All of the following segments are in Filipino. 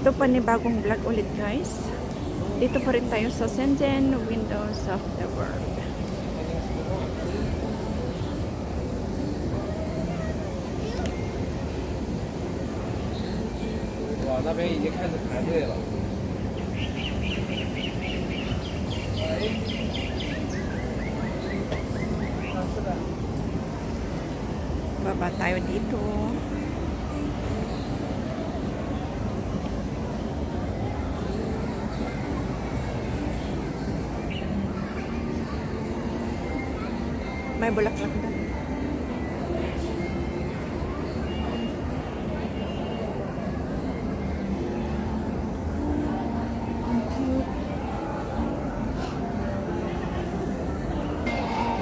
Ito panibagong vlog ulit guys. Dito pa rin tayo sa Shenzhen, Windows of the World. 哇，那边已经开始排队了。Baba tayo dito. May bulaklak doon.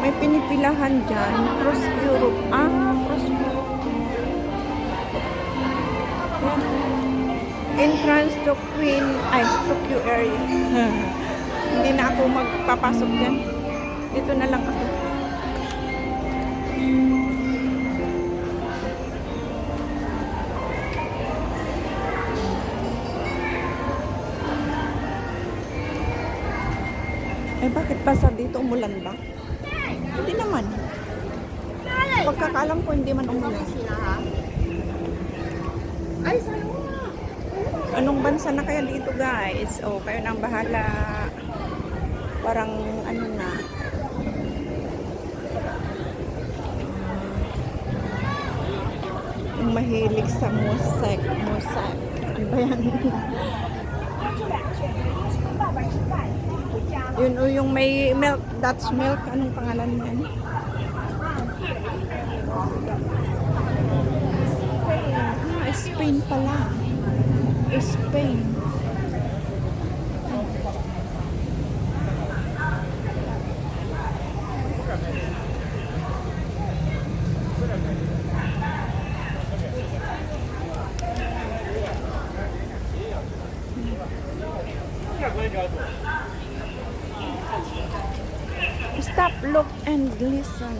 May pinipilahan dyan. Cross Europe. Cross Europe. Entrance to Tokyo area. Hindi na ako magpapasok dyan. Dito na lang ako. Bakit pa sa dito umulan ba? Hindi naman. Pagkakaalam ko hindi man umulan. Anong bansa na kaya dito guys? Kayo nang bahala. Parang ano na. Yung mahilig sa mosaic. Ano ba yan? Yun yung may milk, Dutch milk. Anong pangalan niyan? Spain pala. Spain. Stop, look, and listen.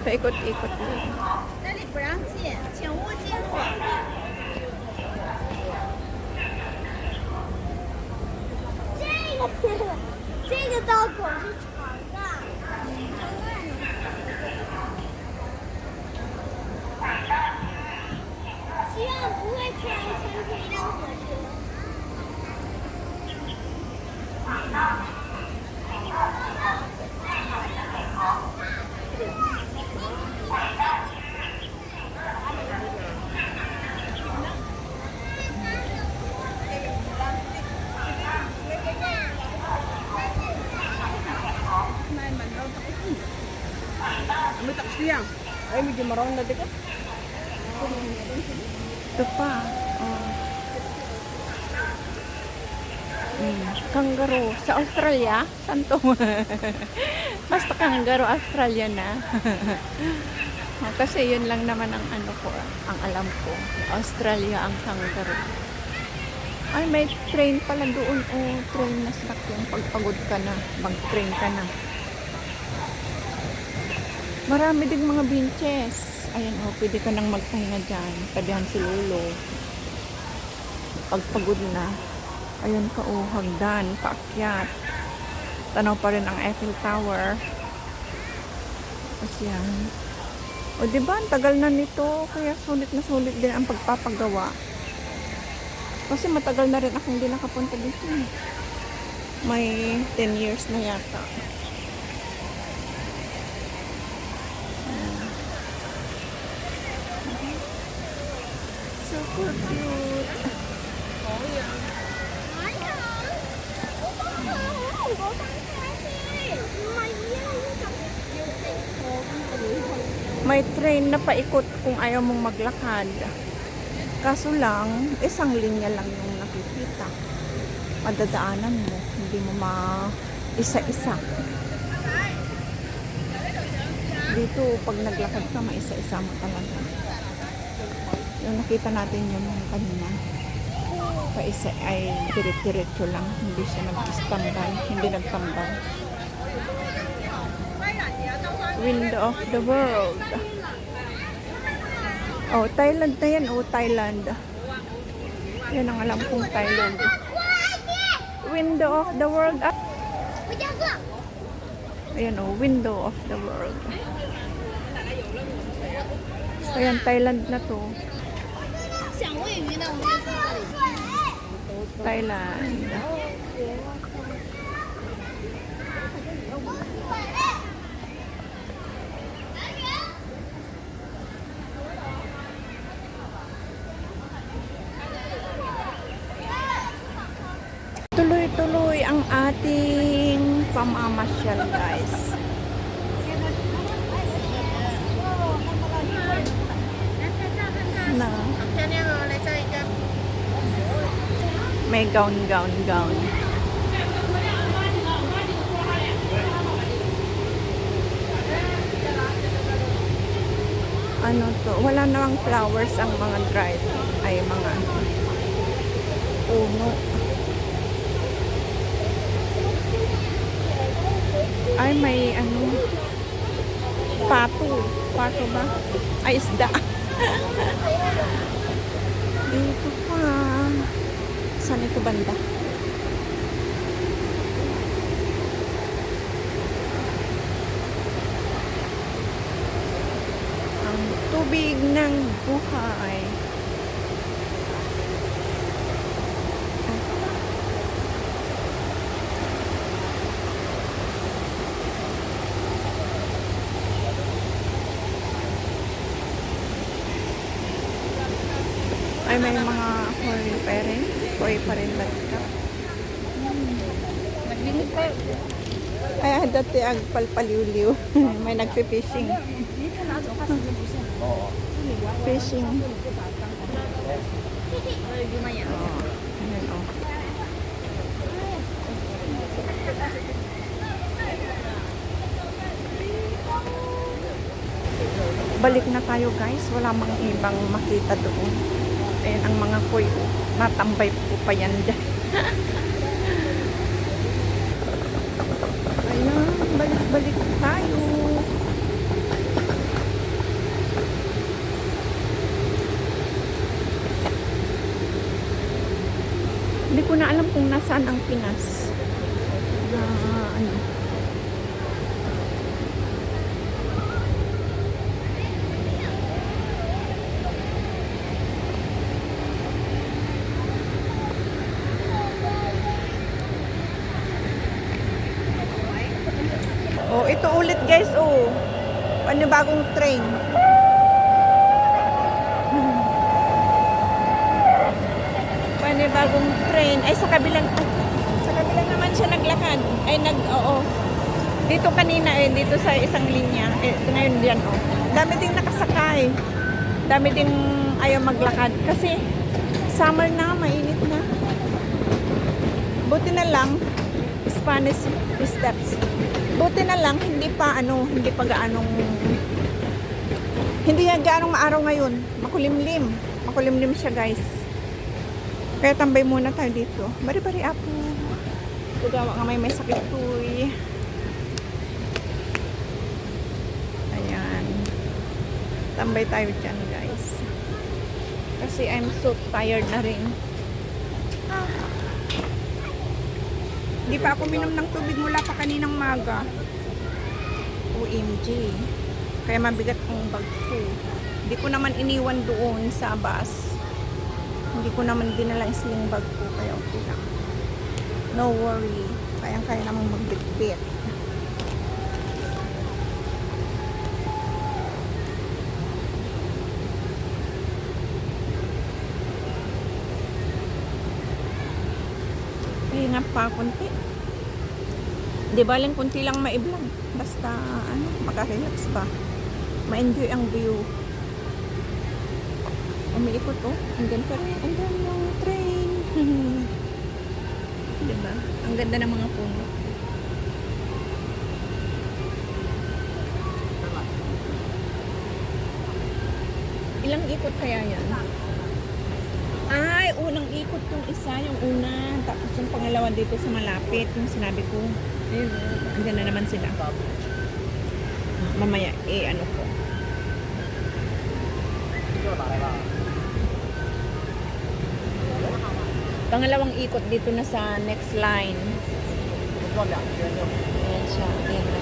Paikot-ikot lang. 那里不让进，请勿进入。这个刀口是长的。希望不会穿这辆火车。May tax niya. Ay, medyo marami na dito. Ito pa. Kangaroo. Sa Australia? Saan to? Basta kangaroo, Australia na. Kasi yun lang naman ang ang alam ko. Australia ang kangaroo. Ay, may train pala doon. Train na sakyan. Pagpagod ka na, mag-train ka na. Marami ding mga benches. Ayan, pwede ka nang magpahinga dyan. Tabihan si Lolo. Pagpagod na. Ayun ka, hagdan, paakyat. Tanaw pa rin ang Eiffel Tower. Tapos yan. Diba, ang tagal na nito. Kaya sulit na sulit din ang pagpapagawa. Kasi matagal na rin akong hindi nakapunta dito. May 10 years na yata. So cute. May train na paikot kung ayaw mong maglakad. Kaso lang, isang linya lang yung nakikita. Madadaanan mo. Hindi mo isa-isa. Dito, pag naglakad ka, maisa-isa mo talaga. Yung nakita natin yung kanina. Paisa ay diretso lang. Hindi siya nag-standby. Hindi nagtambay. Window of the world. Oh, Thailand na yan. Oh, Thailand. Yan ang alam kong Thailand. Window of the world. Ah, 我叫做 ayan oh, window of the world. Ayan, Thailand na to. 响尾鱼呢，我们就在这里。 Thailand. Tuloy-tuloy ang ating pamamasyal, guys. Na, 好漂亮哦，来照一个。 may gown. Ano to? Wala namang flowers ang mga dried. Ay, mga puno. Ay, may ano, pato. Pato ba? Ay, isda. Dito pa. Saan ito banda? Ang tubig ng buhay. Ay, may mga koi pa rin ba dito? Naglinis pa. Ay, dati ang palpaliw-liw. May nagpe-fishing. Fishing. Oh, ayan oh. Balik na tayo, guys. Wala mang ibang makita doon. Ayan ang mga koi. Natambay po pa yan dyan. Ayan, balik-balik tayo. Hindi ko na alam kung nasaan ang Pinas. Ano. Oh, ito ulit guys, oh. Panibagong train. Panibagong train. Ay, sa kabilang naman siya naglakad. Ay, oo. Dito kanina, dito sa isang linya. Ngayon diyan, oh. Dami ding nakasakay. Dami ding ayaw maglakad. Kasi, summer na, mainit na. Buti na lang, Spanish steps. Buti na lang, hindi pa gaanong, hindi yan gaanong maaraw ngayon. Makulimlim. Makulimlim siya, guys. Kaya tambay muna tayo dito. Bari-bari apo. Tugawa nga may sakit to, eh. Ayan. Tambay tayo dyan, guys. Kasi I'm so tired na rin. Hindi pa ako minom ng tubig mula pa kaninang maga. OMG. Kaya mabigat ang bag ko. Hindi ko naman iniwan doon sa bus. Hindi ko naman dinala yung sling bag ko. Kaya okay lang. No worry. Kaya namang magbitbit. Hinga pa konti. Di ba lang konti lang maiblang. Basta makarelax ba. Ma-enjoy ang view. Umiikot oh. Andyan pa rin. Andyan yung train. Diba? Ang ganda ng mga puno. Ilang ikot kaya yan? Ay, unang ikot yung isa, yung una. Tapos yung pangalawa dito sa malapit, yung sinabi ko. Ayun, andyan na naman sila. Mamaya, ano ko. Pangalawang ikot dito na sa next line. Ayan siya. Ayan na.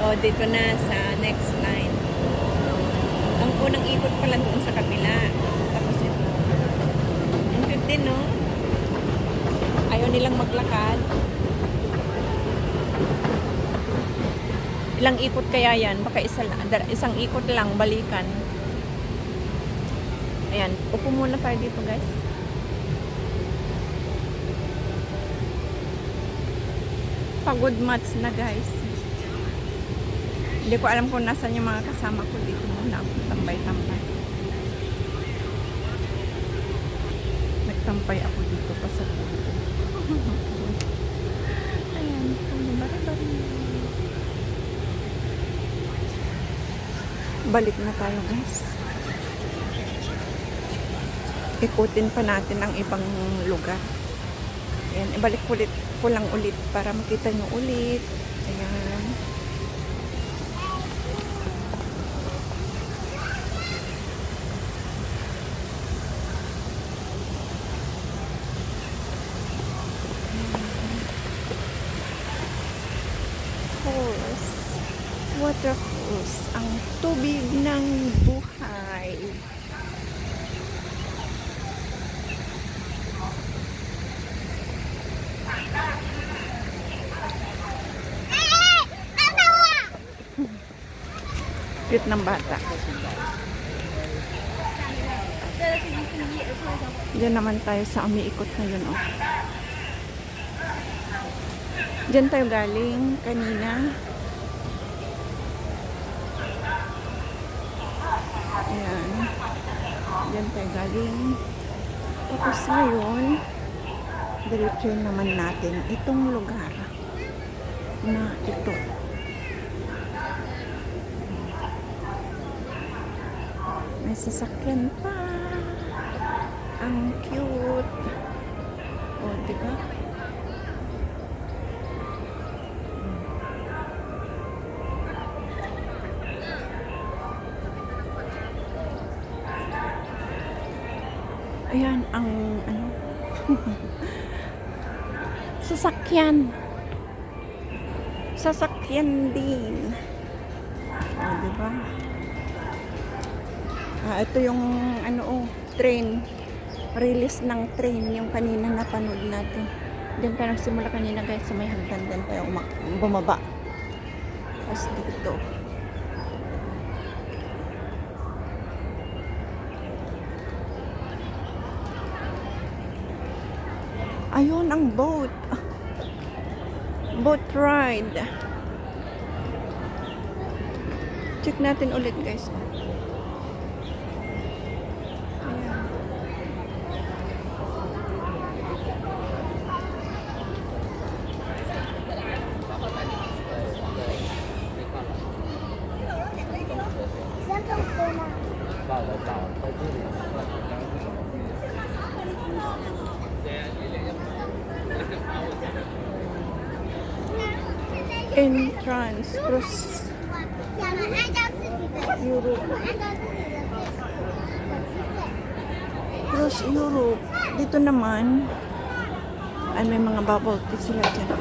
O, dito na sa next line. Ang unang ikot pala doon sa kabila. Tapos ito. Ang cute din, no? Ayaw nilang maglakad. Ilang ikot kaya yan? Baka isang ikot lang, balikan. Ayan, upo muna tayo dito, guys. Pagod mats na, guys. Hindi ko alam kung nasan yung mga kasama ko dito muna. Tambay-tambay. Nagtampay ako dito pa sa puno. Ayan, bari-bari. Balik na tayo, guys. Ikutin pa natin ang ibang lugar. Ayan, ibalik ko lang ulit para makita nyo ulit. Ayan. Falls. Waterfalls. Ang tubig ng buhay. Cute ng bata. Diyan naman tayo sa umiikot na yun, oh. Diyan tayo galing kanina. Ayan. Diyan tayo galing. Tapos ngayon, diretso naman natin itong lugar na ito. May sasakyan pa. Ang cute. O, diba? Ayan, ang ano. Sasakyan. Sasakyan din. O, diba? Ito yung ano, train. Release ng train yung kanina napanood natin. Diyan tayo nagsimula kanina, guys, sa may hagdan. Diyan tayo bumaba. Tapos dito. Ayun ang boat. Boat ride. Check natin ulit, guys. Entrance Cruise Europe. Cruise Europe. Dito naman ay may mga bubble tea sila dyan.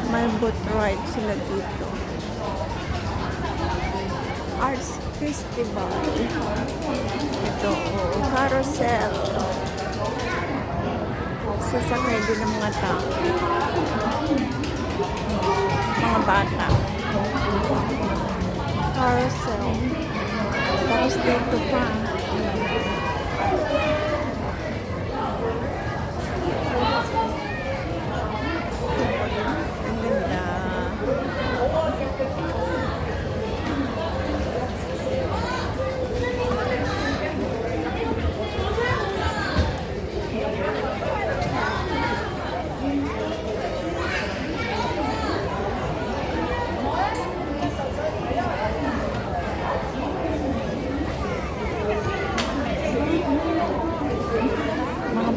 May boat ride sila dito. Arts Festival. Ito, carousel. Sasakay din ng mga tao. Mga bata. Carousel. Tapos dito pa. Ang ganda.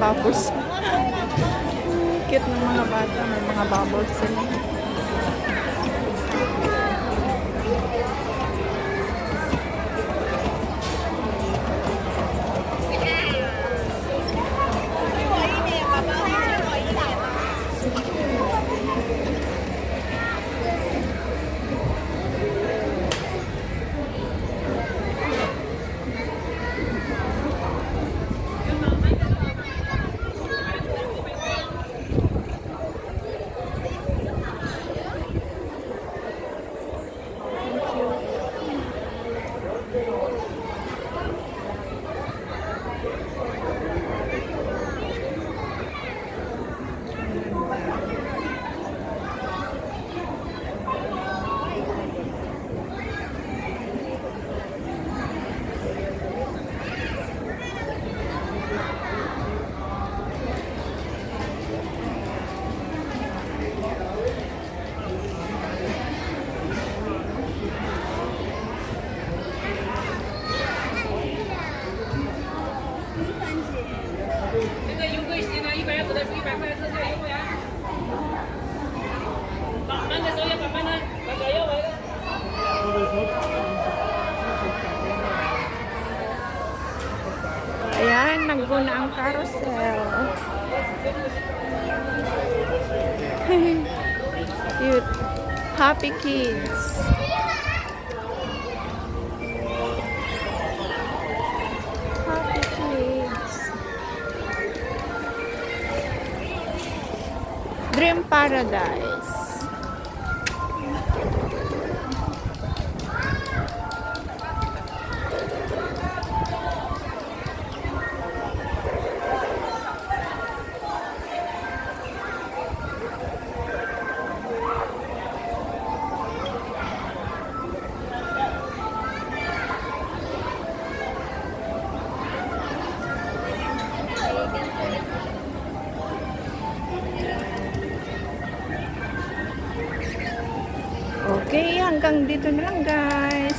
bubbles. Cute ng mga bata. May mga bubbles sila. Ayan, nagguna ang carousel. Cute. Happy kids. Happy kids. Dream Paradise. Okay, hanggang dito na lang guys.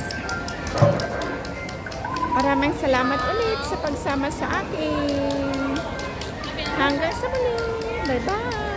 Maraming salamat ulit sa pagsama sa akin. Hanggang sa muli. Bye-bye.